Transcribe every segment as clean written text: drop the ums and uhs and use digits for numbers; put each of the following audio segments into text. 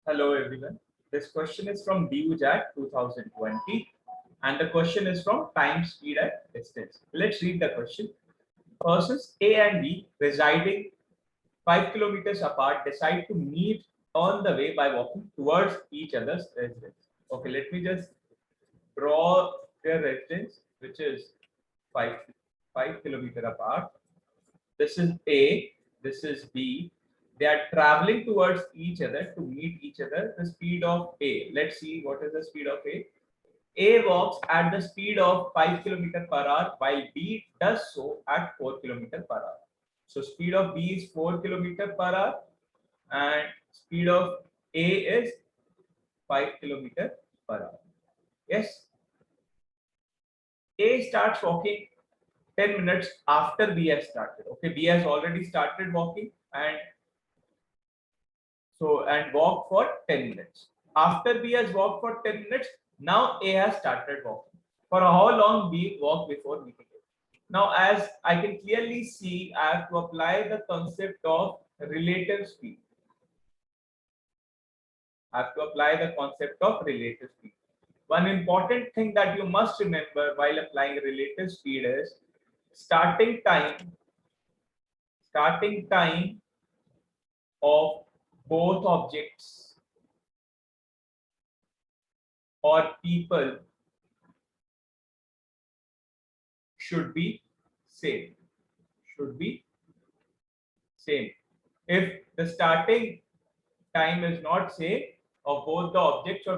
Hello everyone. This question is from DUJAT 2020 and the question is from time, speed and distance. Let's read the question. Persons A and B residing 5 kilometers apart decide to meet on the way by walking towards each other's residence. Okay, let me just draw their residence, which is 5, 5 kilometers apart. This is A, this is B. They are traveling towards each other to meet each other. The speed of A. Let's see what is the speed of A. A walks at the speed of 5 km per hour while B does so at 4 km per hour. So speed of B is 4 km per hour and speed of A is 5 km per hour. Yes. A starts walking 10 minutes after B has started. Okay, B has already started walking and walk for 10 minutes. After B has walked for 10 minutes, now A has started walking. For how long B walked before meeting A? Now, as I can clearly see, I have to apply the concept of relative speed. I have to apply the concept of relative speed. One important thing that you must remember while applying relative speed is starting time of both objects or people should be same. Should be same. If the starting time is not same of both the objects or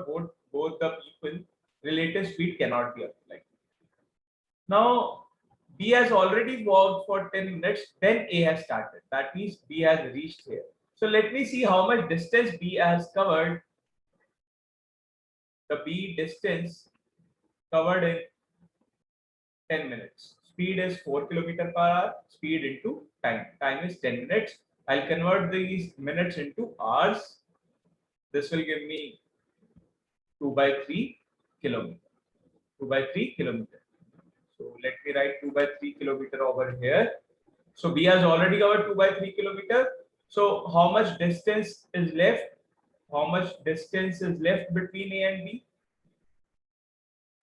both the people, relative speed cannot be applied. Now B has already walked for 10 minutes, then A has started. That means B has reached here. So let me see how much distance B has covered. The B distance covered in 10 minutes. Speed is 4 km per hour. Speed into time. Time is 10 minutes. I'll convert these minutes into hours. This will give me 2 by 3 kilometer. 2 by 3 kilometer. So let me write 2 by 3 kilometer over here. So B has already covered 2 by 3 kilometer. So how much distance is left? How much distance is left between A and B?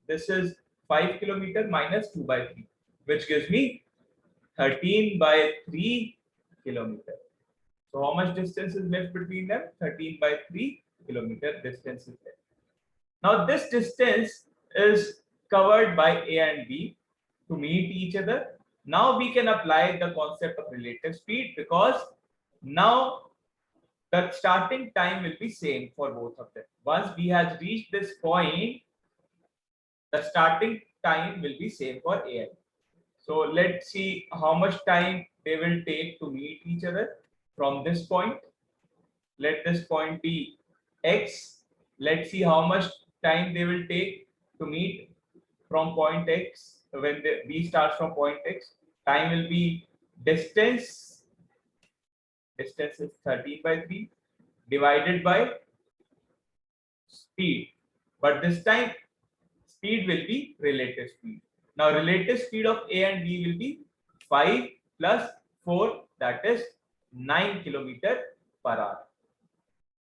This is 5 kilometer minus 2 by 3, which gives me 13 by 3 kilometer. So how much distance is left between them? 13 by 3 kilometer distance is left. Now this distance is covered by A and B to meet each other. Now we can apply the concept of relative speed because now the starting time will be same for both of them. Once B has reached this point, the starting time will be same for A and B. So let's see how much time they will take to meet each other from this point. Let this point be X. Let's see how much time they will take to meet from point X when the B starts from point X. Time will be distance. Distance is 13 by 3 divided by speed. But this time speed will be relative speed. Now relative speed of A and B will be 5 plus 4, that is 9 km per hour.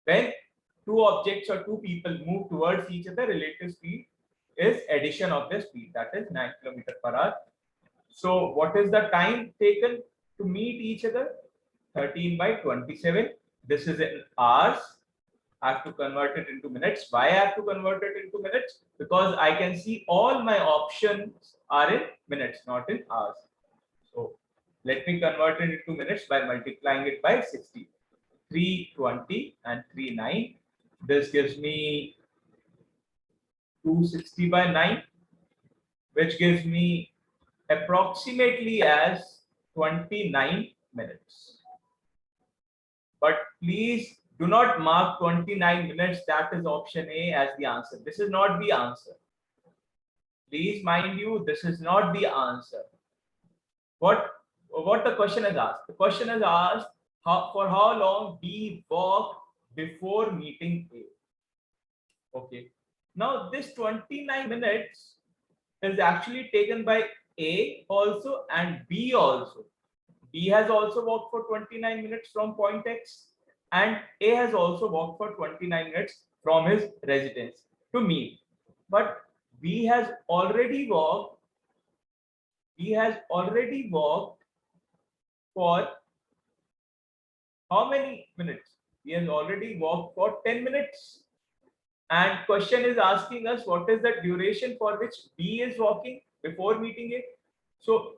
When two objects or two people move towards each other, relative speed is addition of the speed, that is 9 km per hour. So what is the time taken to meet each other? 13 by 27. This is in hours. I have to convert it into minutes. Why I have to convert it into minutes? Because I can see all my options are in minutes, not in hours. So let me convert it into minutes by multiplying it by 60. 320 and 39. This gives me 260 by 9, which gives me approximately as 29 minutes. But please do not mark 29 minutes, that is option A, as the answer. This is not the answer. Please mind you, this is not the answer. What the question is asked? The question is asked for how long B walked before meeting A. Okay. Now this 29 minutes is actually taken by A also and B also. B has also walked for 29 minutes from point X. and A has also walked for 29 minutes from his residence to meet. But B has already walked. B has already walked for how many minutes? He has already walked for 10 minutes. And question is asking us what is the duration for which B is walking before meeting A. So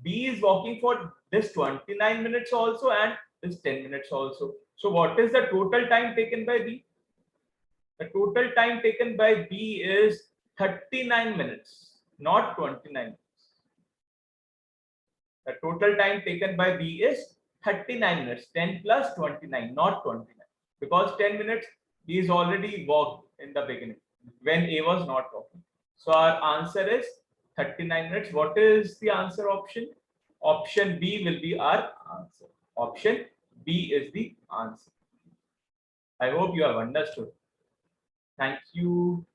B is walking for this 29 minutes also and this 10 minutes also. So what is the total time taken by B? The total time taken by B is 39 minutes, not 29 minutes. The total time taken by B is 39 minutes, 10 plus 29, not 29. Because 10 minutes, he is already walked in the beginning when A was not walking. So our answer is 39 minutes. What is the answer option? Option B will be our answer. Option B is the answer. I hope you have understood. Thank you.